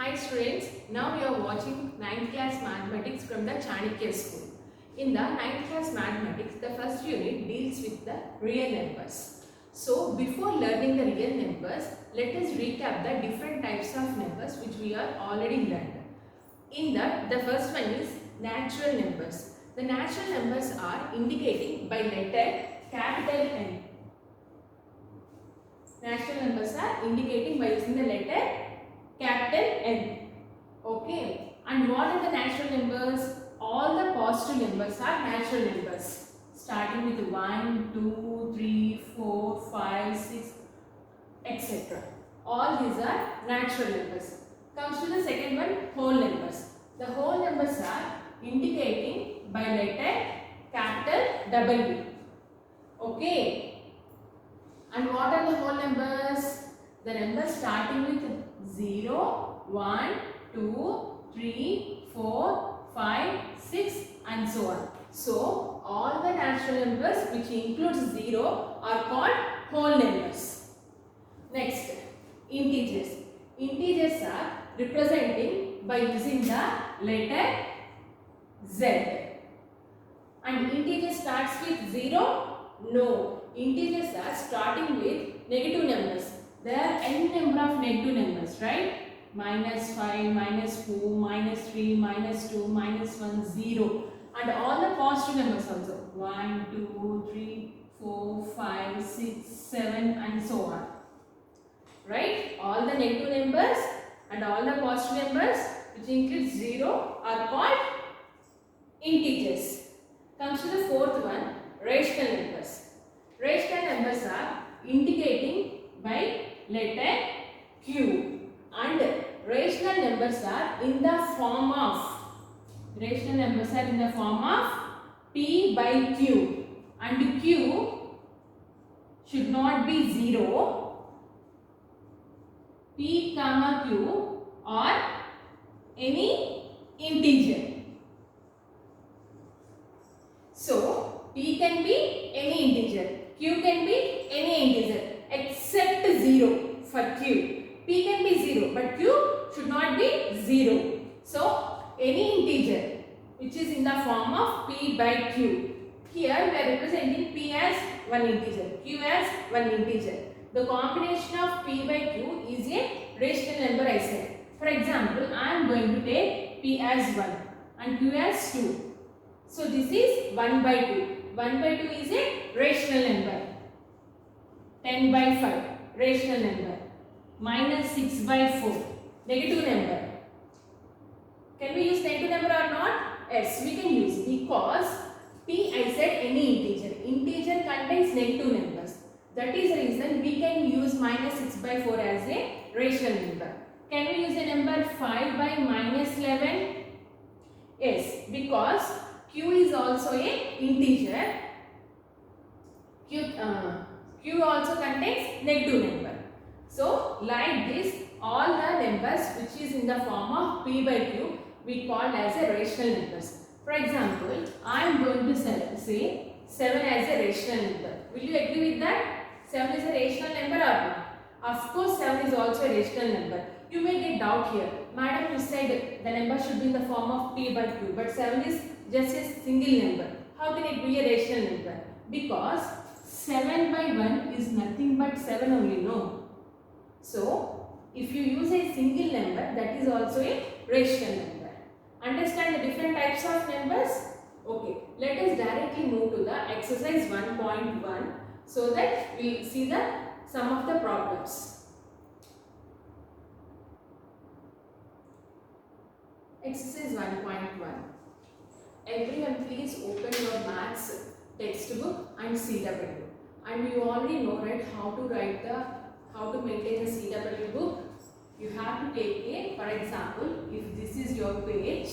Hi students, now we are watching 9th class mathematics from the Chanakya school. In the 9th class mathematics, the first unit deals with the real numbers. So before learning the real numbers, let us recap the different types of numbers which we are already learned. In that, the first one is natural numbers. The natural numbers are indicating by letter capital N. Natural numbers are indicating by using the letter capital N. Okay. And what are the natural numbers? All the positive numbers are natural numbers. Starting with 1, 2, 3, 4, 5, 6, etc. All these are natural numbers. Comes to the second one, whole numbers. The whole numbers are indicating by letter capital W. Okay. And what are the whole numbers? The numbers starting with 0, 1, 2, 3, 4, 5, 6 and so on. So, all the natural numbers which includes 0 are called whole numbers. Next, integers. Integers are representing by using the letter Z. And integer starts with 0? No. Integers are starting with negative numbers. There are n number of negative numbers, right? Minus 5, minus 4, minus 3, minus 2, minus 1, 0. And all the positive numbers also. 1, 2, 3, 4, 5, 6, 7 and so on. Right? All the negative numbers and all the positive numbers which include 0 are called integers. Comes to the fourth one, rational numbers. Rational numbers are indicating by letter Q, and rational numbers are in the form of P by Q, and Q should not be 0, P comma Q or any integer. So, P can be any integer, Q can be any integer except 0 for Q. P can be 0 but Q should not be 0. So, any integer which is in the form of P by Q. Here we are representing P as one integer, Q as one integer. The combination of P by Q is a rational number I said. For example, I am going to take P as 1 and Q as 2. So, this is 1 by 2. 1 by 2 is a rational number. 10 by 5, rational number. Minus 6 by 4, negative number. Can we use negative number or not? Yes, we can use because P I said any integer. Integer contains negative numbers. That is the reason we can use minus 6 by 4 as a rational number. Can we use a number 5 by minus 11? Yes, because Q is also a integer. Q also contains negative number. So, like this, all the numbers which is in the form of P by Q we call as a rational numbers. For example, I am going to say 7 as a rational number. Will you agree with that? 7 is a rational number or not? Of course, 7 is also a rational number. You may get doubt here. Madam, you said the number should be in the form of P by Q, but 7 is just a single number. How can it be a rational number? Because 7 by 1 is nothing but 7 only, no? So, if you use a single number, that is also a rational number. Understand the different types of numbers? Okay, let us directly move to the exercise 1.1 so that we will see some of the problems. Exercise 1.1. Everyone please open your maths textbook and CW. And you already know, right, how to maintain a CW book. You have to take for example, if this is your page,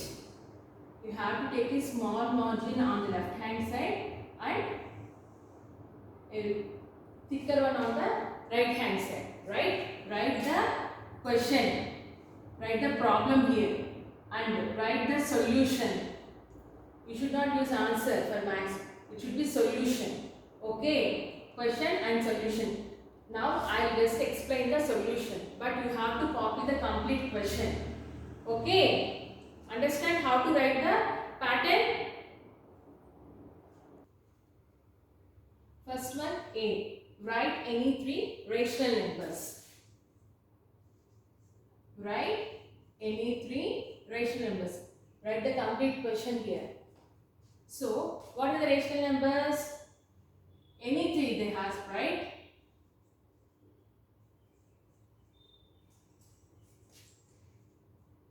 you have to take a small margin on the left hand side and a thicker one on the right hand side, right? Write the question, write the problem here and write the solution. You should not use answer for maths, it should be solution. Okay, question and solution. Now I will just explain the solution, but you have to copy the complete question. Okay, understand how to write the pattern? First one, A. Write any three rational numbers. Write any three rational numbers. Write the complete question here. So, what are the rational numbers? Any three they ask, right?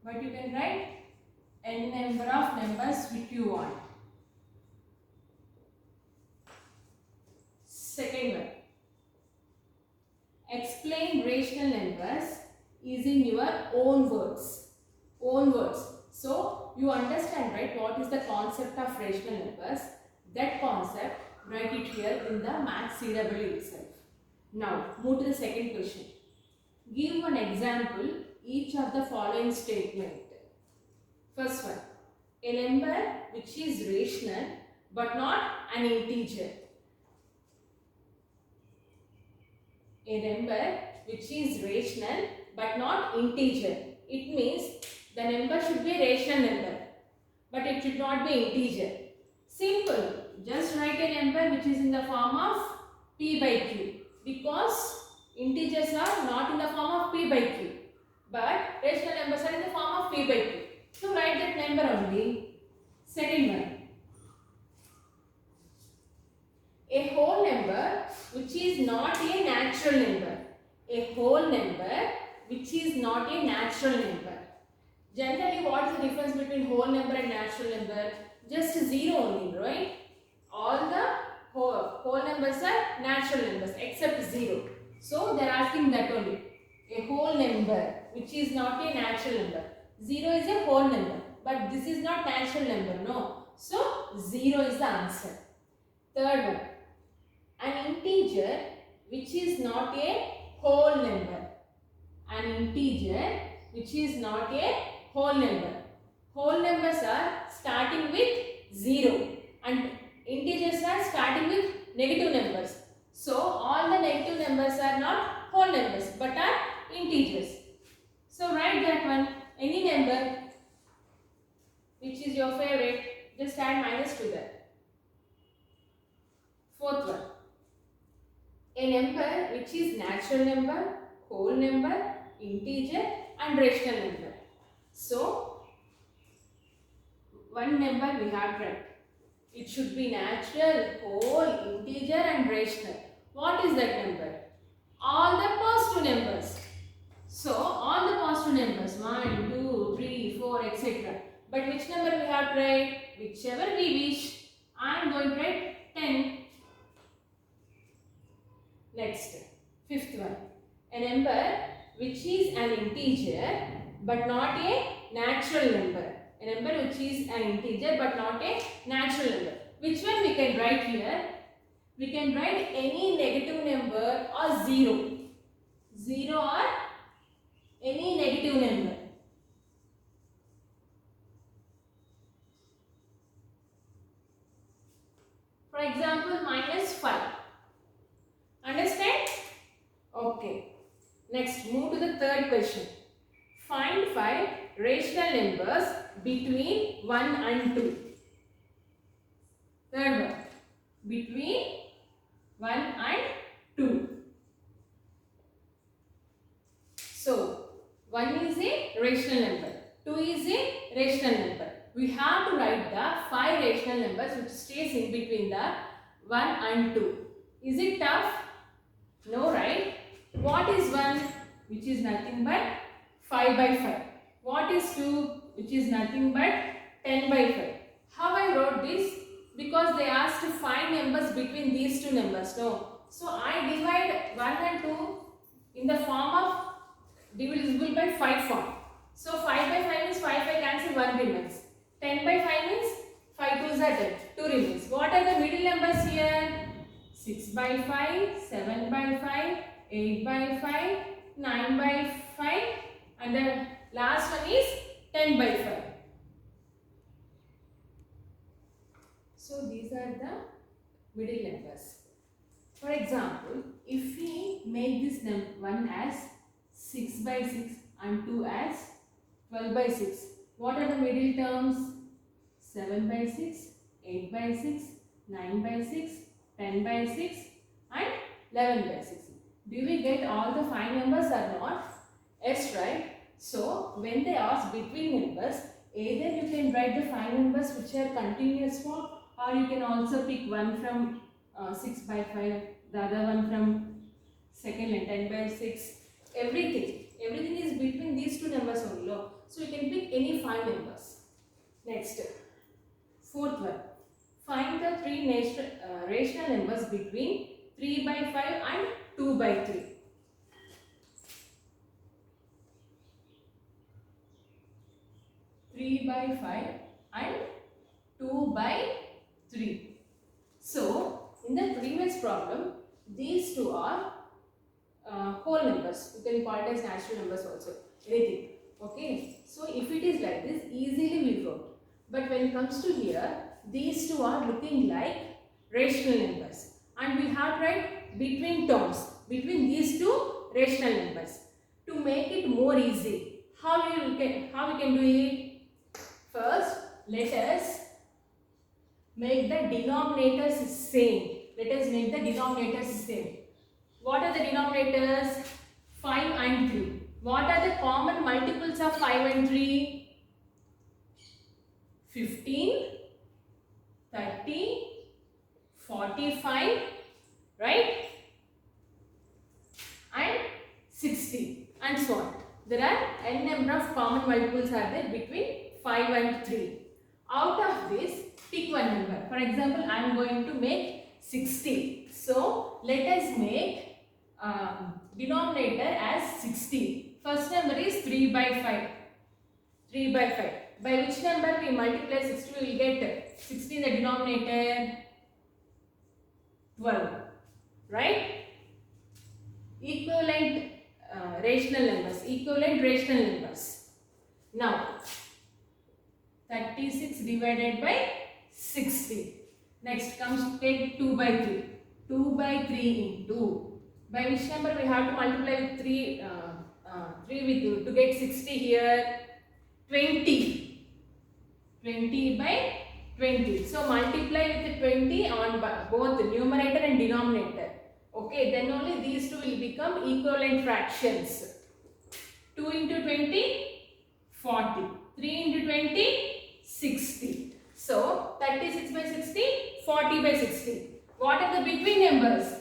But you can write n number of numbers which you want. Second one. Explain rational numbers using your own words. Own words. So, you understand, right, what is the concept of rational numbers? That concept, write it here in the Maths CW itself. Now, move to the second question. Give one example each of the following statement. First one, a number which is rational but not an integer. A number which is rational but not integer. It means the number should be a rational number, but it should not be integer. Simple. Just write a number which is in the form of p by q, because integers are not in the form of p by q, but rational numbers are in the form of p by q. So write that number only. Second one. A whole number which is not a natural number. A whole number which is not a natural number. Generally, what is the difference between whole number and natural number? Just zero only, right? All the whole numbers are natural numbers except zero. So they are asking that only. A whole number which is not a natural number. Zero is a whole number, but this is not natural number, no. So zero is the answer. Third one. An integer which is not a whole number. An integer which is not a whole number. Whole numbers are starting with 0 and integers are starting with negative numbers. So all the negative numbers are not whole numbers but are integers. So write that one. Any number which is your favorite, just add minus to that. Fourth one. A number which is natural number, whole number, integer and rational number. So, one number we have to write. It should be natural, whole, integer and rational. What is that number? All the positive numbers. So, all the positive numbers 1, 2, 3, 4, etc. But which number we have to write? Whichever we wish. I am going to write 10. Next, fifth one. A number which is an integer but not a natural number. A number which is an integer but not a natural number. Which one we can write here? We can write any negative number or 0. 0 or any negative number. For example, minus 5. Understand? Okay. Next, move to the third question. Find 5 rational numbers between 1 and 2. Third one. Between 1 and 2. So, 1 is a rational number. 2 is a rational number. We have to write the 5 rational numbers which stays in between the 1 and 2. Is it tough? No, right? What is 1? Which is nothing but 5 by 5. What is 2? Which is nothing but 10 by 5. How I wrote this? Because they asked to find numbers between these two numbers. No. So I divide 1 and 2 in the form of divisible by 5 form. So 5 by 5 means 5 cancel, 1 remains. 10 by 5 means 5 2s are 10, 2 remains. What are the middle numbers here? 6 by 5, 7 by 5, 8 by 5, 9 by 5 and the last one is 10 by 5. So these are the middle numbers. For example, if we make this one as 6 by 6 and 2 as 12 by 6. What are the middle terms? 7 by 6, 8 by 6, 9 by 6, 10 by 6 and 11 by 6. Do we get all the 5 numbers or not? Yes, right? So, when they ask between numbers, either you can write the 5 numbers which are continuous form, or you can also pick one from 6 by 5, the other one from second line 10 by 6. Everything is between these two numbers only. So, you can pick any 5 numbers. Next, fourth one. Find the three rational numbers between 3 by 5 and 2 by 3. By 5 and 2 by 3. So, in the previous problem, these two are whole numbers. You can call it as natural numbers also. Anything. Okay. So, if it is like this, easily we wrote. But when it comes to here, these two are looking like rational numbers. And we have to write between terms, between these two rational numbers. To make it more easy, how we can do it? First, let us make the denominators same. Let us make the denominators same. What are the denominators? 5 and 3. What are the common multiples of 5 and 3? 15, 30, 45, right? And 60 and so on. There are n number of common multiples are there between 5 and 3. Out of this, pick one number. For example, I am going to make 60. So, let us make denominator as 60. First number is 3 by 5. 3 by 5. By which number we multiply 60? We will get 60 in the denominator, 12. Right? Equivalent rational numbers. Equivalent rational numbers. Now, 36 divided by 60. Next comes, take 2 by 3. 2 by 3 into, by which number we have to multiply with 3, 3 with 2 to get 60 here? 20. 20 by 20. So multiply with 20 on both the numerator and denominator. Okay, then only these two will become equivalent fractions. 2 into 20, 40. 3 into 20, 60. So, 36 by 60, 40 by 60. What are the between numbers?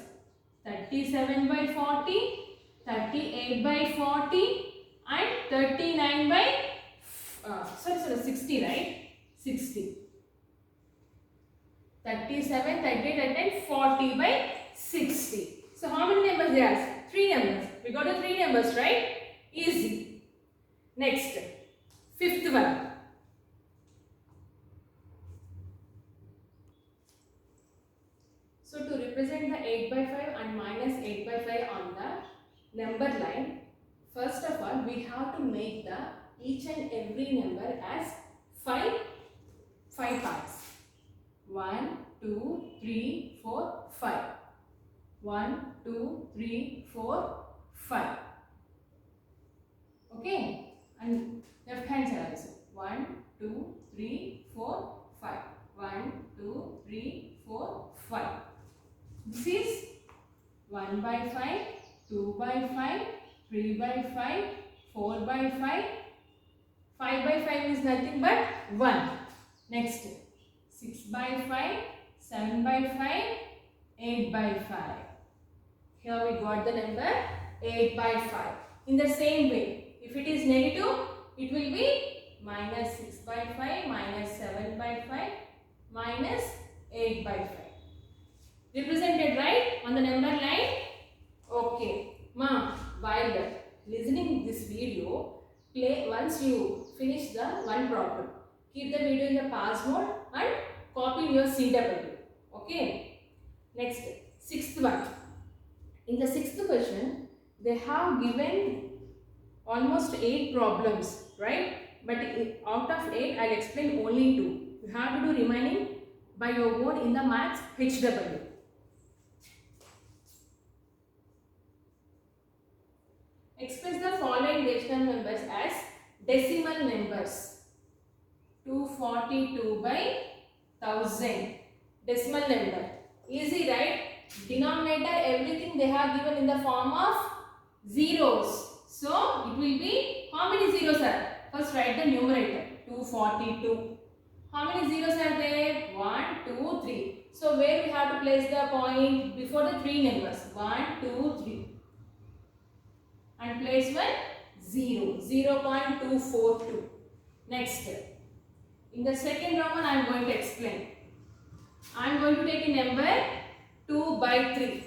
37 by 40, 38 by 40 and 39 by 60, right? 60. 37, 38 and 40 by 60. So, how many numbers there are? 3 numbers. We got the 3 numbers, right? Easy. Next, fifth one. So, to represent the 8 by 5 and minus 8 by 5 on the number line, first of all, we have to make the each and every number as 5 parts. 1, 2, 3, 4, 5. 1, 2, 3, 4, 5. Okay? And left hand side also. 1, 2, 3, 4, 5. 1, 2, 3, 4, 5. This is 1 by 5, 2 by 5, 3 by 5, 4 by 5. 5 by 5 is nothing but 1. Next, 6 by 5, 7 by 5, 8 by 5. Here we got the number 8 by 5. In the same way, if it is negative, it will be minus 6 by 5, minus 7 by 5, minus 8 by 5. Represented right on the number line? Okay. While listening this video, once you finish the one problem. Keep the video in the pause mode and copy in your CW. Okay. Next, sixth one. In the sixth question, they have given almost 8 problems, right? But out of 8, I'll explain only 2. You have to do remaining by your own in the maths HW. Express the following rational numbers as decimal numbers. 242 by 1000. Decimal number. Easy, right? Denominator, everything they have given in the form of zeros. So it will be, how many zeros are? First write the numerator. 242. How many zeros are there? 1, 2, 3. So where we have to place the point? Before the three numbers. 1, 2, 3. And place one 0. 0.242. Next. In the second Roman I am going to explain. I am going to take a number 2 by 3.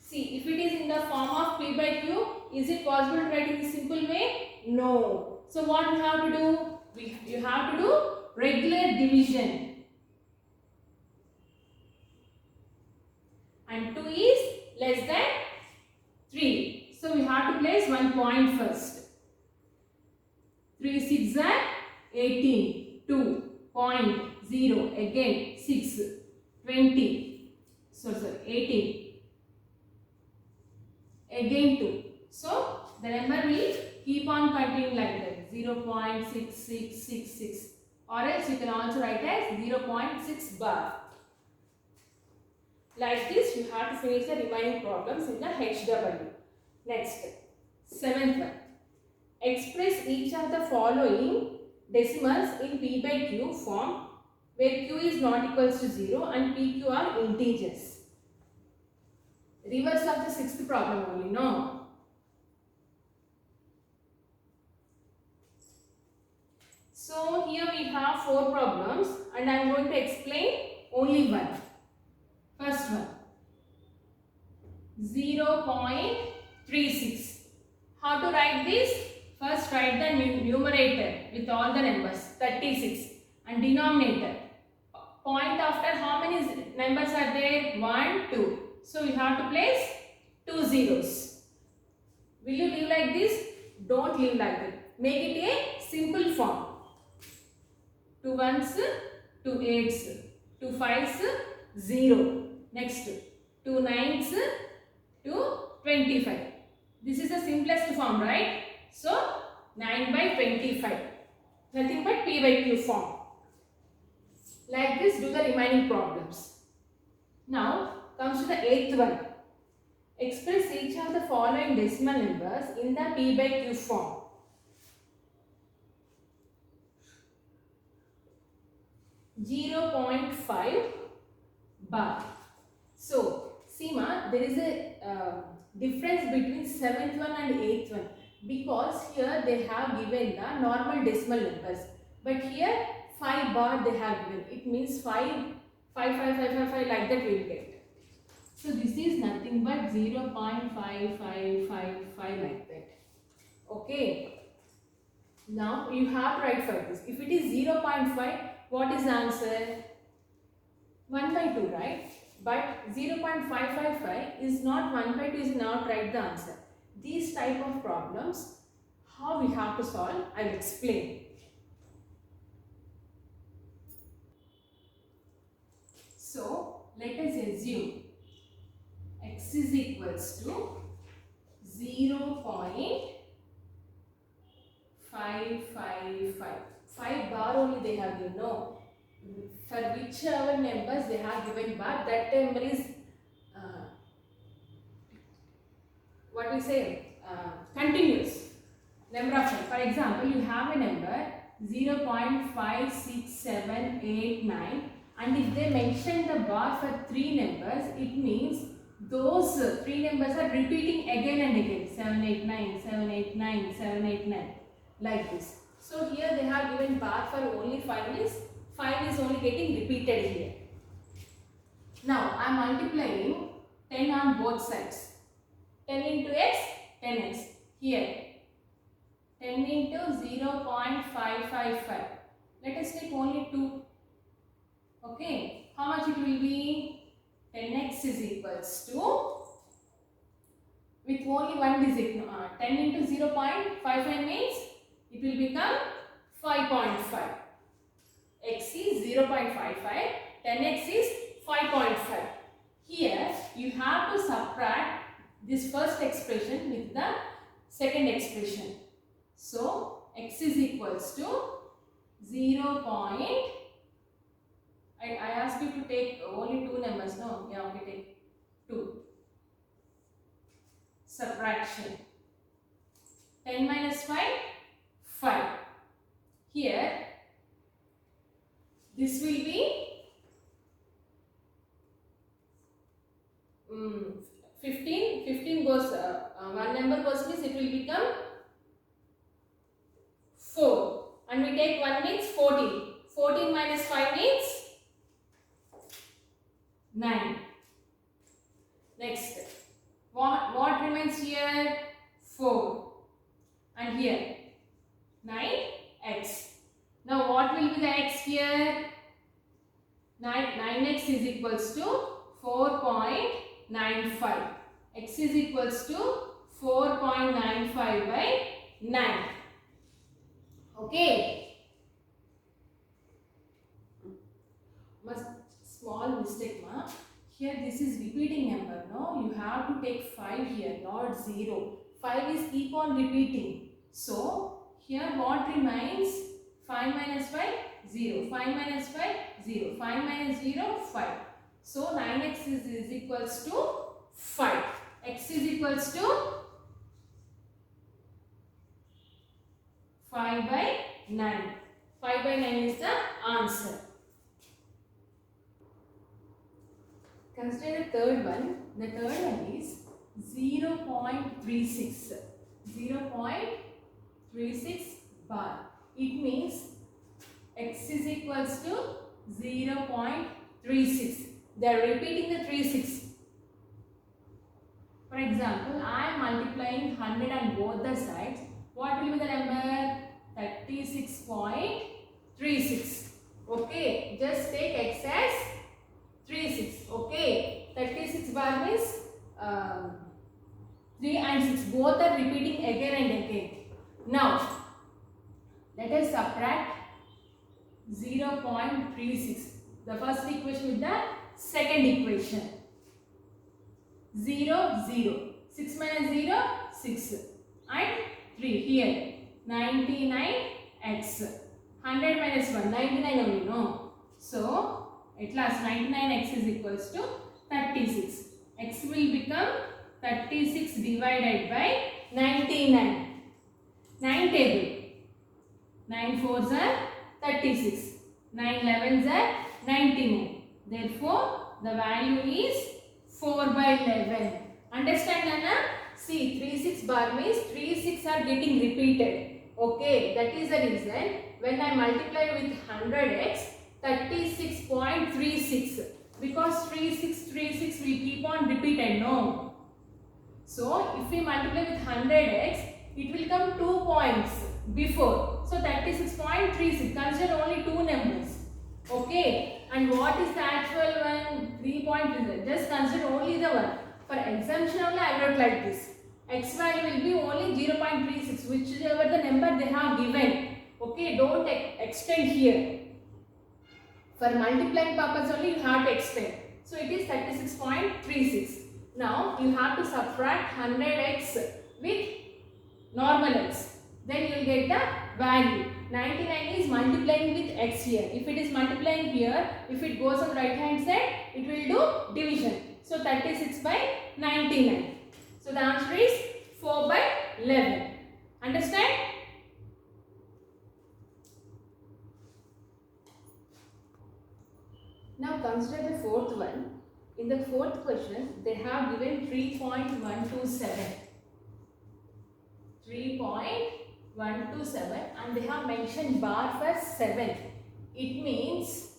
See, if it is in the form of p by q, is it possible to write in a simple way? No. So what you have to do? You have to do regular division. And 2 is less than 3. So we have to place one point first. 3 6 are 18. 2.0 again 6 20. So 18 again 2. So the number will keep on continuing like that. 0.6666, or else you can also write as 0.6 bar. Like this you have to finish the remaining problems in the HW. Next, seventh one. Express each of the following decimals in p by q form where q is not equals to 0 and pq are integers. Reverse of the sixth problem only, no? So here we have 4 problems and I am going to explain only one. First one, 0.36. How to write this? First write the numerator with all the numbers 36 and denominator. Point after how many numbers are there? 1, 2. So we have to place 2 zeros. Will you leave like this? Don't leave like that. Make it a simple form. 2 ones, 2 eights, 2 fives, 0. Next, 2 nines, 2 25. This is the simplest form, right? So 9 by 25. Nothing but p by q form. Like this, do the remaining problems. Now comes to the 8th one. Express each of the following decimal numbers in the p by q form. 0.5 bar. So, Seema, there is a difference between 7th one and 8th one, because here they have given the normal decimal numbers, but here 5 bar they have given. It means 5 like that we will get. So this is nothing but 0.5555 like that. Okay. Now you have to write for this. If it is 0.5, what is the answer? 1 by 2, right? But 0.555 is not 1 by 2 is not write the answer. These type of problems, how we have to solve, I will explain. So let us assume x is equals to 0.555. 5 bar only they have given. No. For whichever numbers they have given bar, that number is what we say continuous number of times. For example, you have a number 0.56789, and if they mention the bar for 3 numbers, it means those 3 numbers are repeating again and again. 789, 789, 789 like this. So here they have given bar for only 5 means 5 is only getting repeated here. Now I am multiplying 10 on both sides. 10 into x, 10x. Here 10 into 0.555. Let us take only 2. Okay. How much it will be? 10x is equals to, with only one digit, 10 into 0.55 means it will become 5.5. X is 0.55, 10x is 5.5. Here you have to subtract this first expression with the second expression. So x is equals to 0. I asked you to take only two numbers, no? Yeah, okay, take 2. Subtraction. 10 minus 5, 5. Here, this will be 15. 15 goes, one number goes means it will become 4. And we take 1 means 14. 14 minus 5 means 9. Next, what remains here? 4. And here, 9x. Now what will be the x here? 9x is equals to 4.95. X is equals to 4.95 by 9. Okay. Small mistake, ma. Here this is repeating number, no? You have to take 5 here, not 0. 5 is keep on repeating. So, here what remains? 5 minus 5, 0. 5 minus 5, 0. 5 minus 0, 5. So, 9x is equals to 5. X is equals to 5 by 9. 5 by 9 is the answer. Consider the third one. The third one is 0.36. 0.36 bar. It means x is equals to 0.36. They are repeating the 36. For example, I am multiplying 100 on both the sides. What will be the number? 36.36. Okay, just take x as 36. Okay, 36 bar means 3 and 6 both are repeating again and again. Now, let us subtract 0.36. The first equation with the second equation. 0, 0. 6 minus 0, 6. And 3 here. 99x. 100 minus 1, 99 only, no? So, at last 99x is equals to 36. X will become 36 divided by 99. 9 table. 9 4s are 36. 9 11s are 99. Therefore, the value is 4 by 11. Understand, Anna? See, 36 bar means 36 are getting repeated. Okay, that is the reason when I multiply with 100x, 36.36, because 36 will keep on repeated, no? So, if we multiply with 100x, it will come 2 points before. So, 36.36, consider only 2 numbers. Okay, and what is the actual one? 3.36, just consider only the one. For exemption only I wrote like this. X value will be only 0.36, whichever the number they have given. Okay, don't extend here. For multiplying purpose only you have to extend. So it is 36.36. Now you have to subtract 100x with normal x. Then you will get the value. 99 is multiplying with x here. If it is multiplying here, if it goes on the right hand side, it will do division. So 36 by 99. So the answer is 4 by 11. Understand? Now consider the fourth one. In the fourth question, they have given 3.127. 3.127 and they have mentioned bar for 7. It means,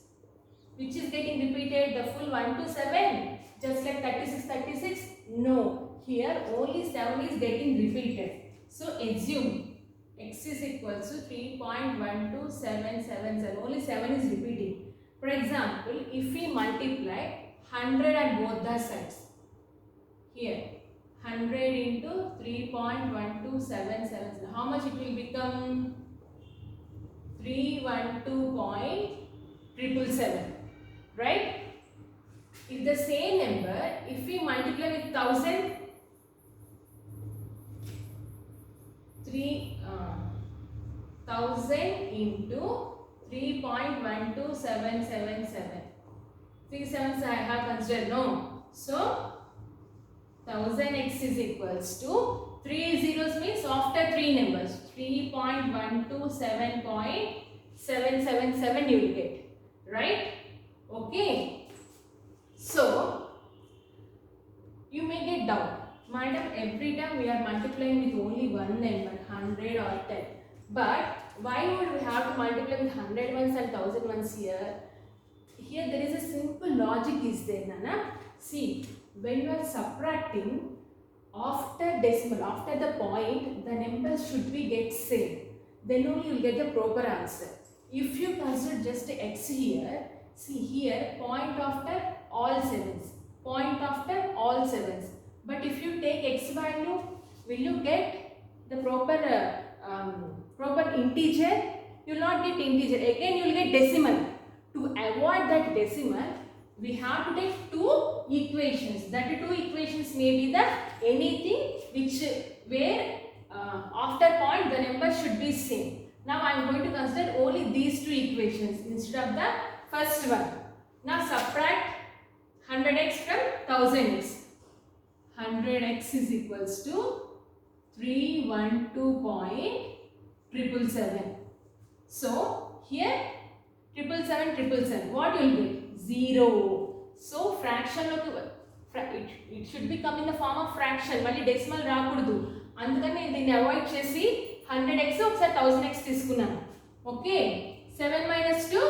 which is getting repeated, the full 1 to 7, just like 36. No. Here only 7 is getting repeated. So assume x is equal to 3.12777. Only 7 is repeating. For example, if we multiply 100 on both the sides. Here 100 into 3.12777. How much it will become? 312.777. Right? If the same number, if we multiply with 1000, 1000 into 3.12777. 3 sevens I have considered, no. So 1000x is equals to 3 zeros means after 3 numbers 3.127.777 you will get, right? Okay. So you may get doubt, madam, every time we are multiplying with only one number 100 or 10, but why would we have to multiply with 100 ones and 1000 ones here? Here there is a simple logic is there, Nana. See, when you are subtracting after decimal, after the point, the numbers should be get same. Then only you will get the proper answer. If you consider just x here, see here point after all sevens, point after all sevens. But if you take x value, will you get the proper integer? You will not get integer. Again you will get decimal. To avoid that decimal, we have to take two equations. That two equations may be the anything which where after point the number should be same. Now I am going to consider only these two equations instead of the first one. Now subtract 100x from 1000x. 100x is equals to 312.777. So here 777, what you will get? 0. So fraction it should be come in the form of fraction. Mali decimal rakudu. Andukani దీన్ని avoid చేసి 100x ఒకసారి 1000x తీసుకున్నాను. Okay, 7 minus 2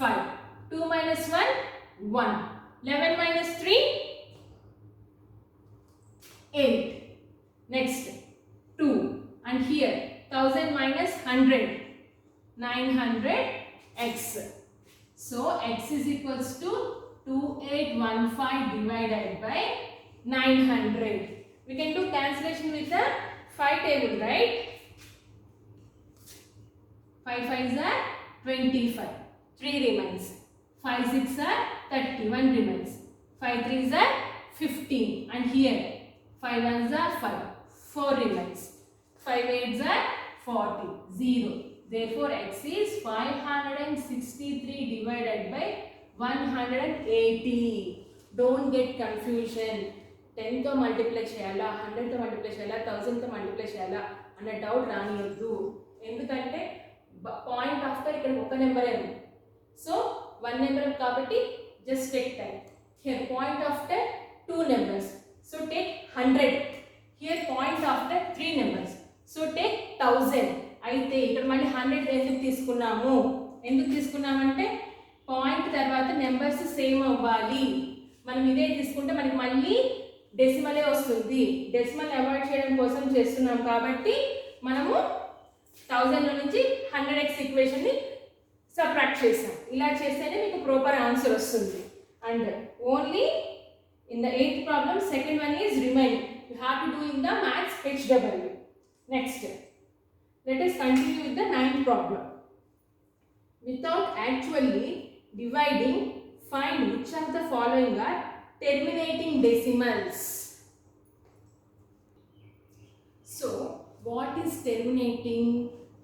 5, 2 minus 1 1, 11 minus 3 8. Next 2, and here 1000 minus 100 900x. So x is equals to 2815 divided by 900. We can do cancellation with the 5 table, right? 5 5s are 25. 3 remains. 5 6 are 30. 1 remains. 5 3s are 15. And here 5 1s are 5. 4 remains. 5 8s are 40. 0. Therefore, x is 563 divided by 180. Don't get confusion. 10 తో multiply చేయాలా, 100 తో multiply చేయాలా, 1000 తో multiply చేయాలా అన్న doubt రానియొద్దు. ఎందుకంటే point after ఇక్కడ ఒక నెంబర్ ఉంది. సో 1 నెంబర్ కాబట్టి just take time. Here point after 2 numbers. So take 100. Here point after 3 numbers. So take 1000. అయితే ఇక్కడ మళ్ళీ 100 ఎందుకు తీసుకున్నామంటే పాయింట్ తర్వాత నెంబర్స్ సేమ్ అవ్వాలి. మనం ఇదే తీసుకుంటే మనకి మళ్ళీ డెసిమలే వస్తుంది. డెసిమల్ అవాయిడ్ చేయడం కోసం చేస్తున్నాం కాబట్టి మనము 1000 నుంచి 100x ఈక్వేషన్ని సబ్ట్రాక్ట్ చేసాం. ఇలా చేస్తేనే మీకు ప్రాపర్ ఆన్సర్ వస్తుంది. And only in the 8th problem second one is remaining. You have to do in the maths HW. Next let us continue with the 9th problem. Without actually dividing, find which of the following are terminating decimals. So, what is terminating?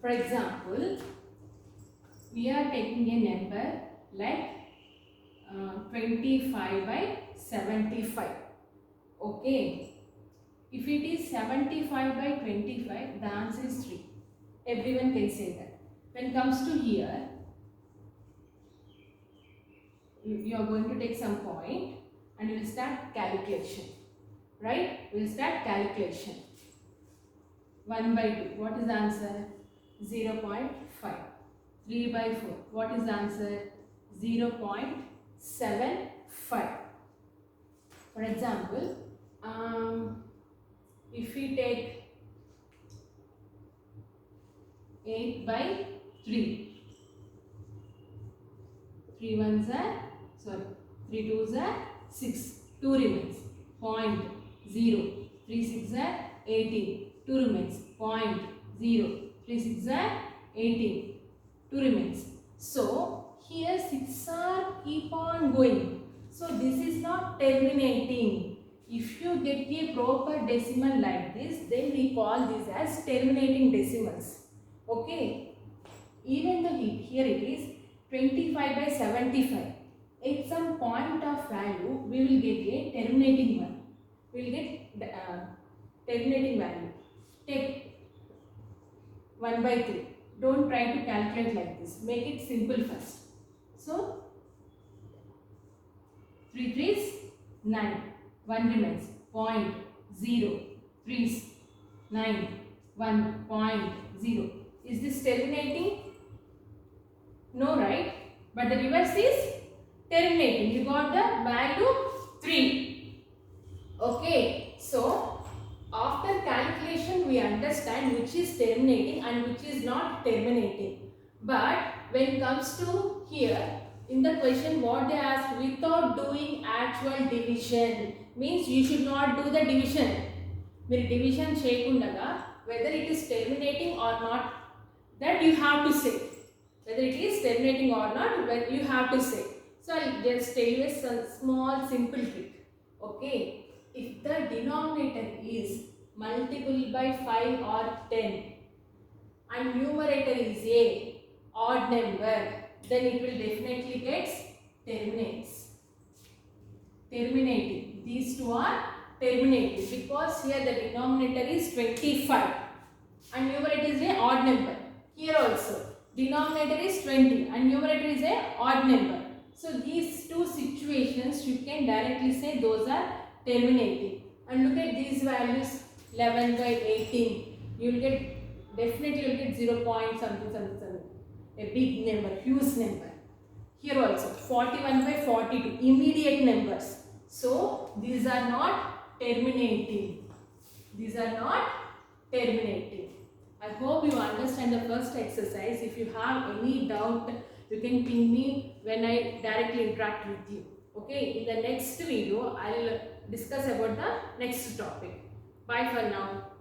For example, we are taking a number like 25 by 75. Okay. If it is 75 by 25, the answer is 3. Everyone can say that. When it comes to here, you are going to take some point and you will start calculation, right? We will start calculation. 1 by 2, what is the answer? 0.5. 3 by 4, what is the answer? 0.75. For example, if we take 8 by 3, 3 ones are, 3 twos are 6, 2 remains, 0.0, 3 6 are 18, 2 remains, 0.0, 3 6 are 18, 2 remains. So here 6 are keep on going. So this is not terminating. If you get a proper decimal like this, then we call this as terminating decimals. Okay, here it is 25 by 75. At some point of value, we will get a terminating one. We will get the terminating value. Take 1 by 3. Don't try to calculate like this. Make it simple first. So 3 3s 9. 1 remains. 0.03 9 1.0. Is this terminating? No, right? But the reverse is terminating. You got the value 3. Okay. So after calculation we understand which is terminating and which is not terminating. But when it comes to here, in the question what they ask, without doing actual division, means you should not do the division. మీరు division చేయకుండగా whether it is terminating or not, that you have to say. Whether it is terminating or not, you have to say. So I'll just tell you a small simple trick. Okay, if the denominator is multiple by 5 or 10 and numerator is a odd number, then it will definitely get terminating. These two are terminating because here the denominator is 25 and numerator is a odd number. Here also denominator is 20 and numerator is a odd number. So these two situations you can directly say those are terminating. And look at these values, 11 by 18. You will get definitely 0 point something, a big number, huge number. Here also 41 by 42, immediate numbers. So these are not terminating. These are not terminating. I hope you understand the first exercise. If you have any doubt, you can ping me when I directly interact with you. Okay, in the next video, I'll discuss about the next topic. Bye for now.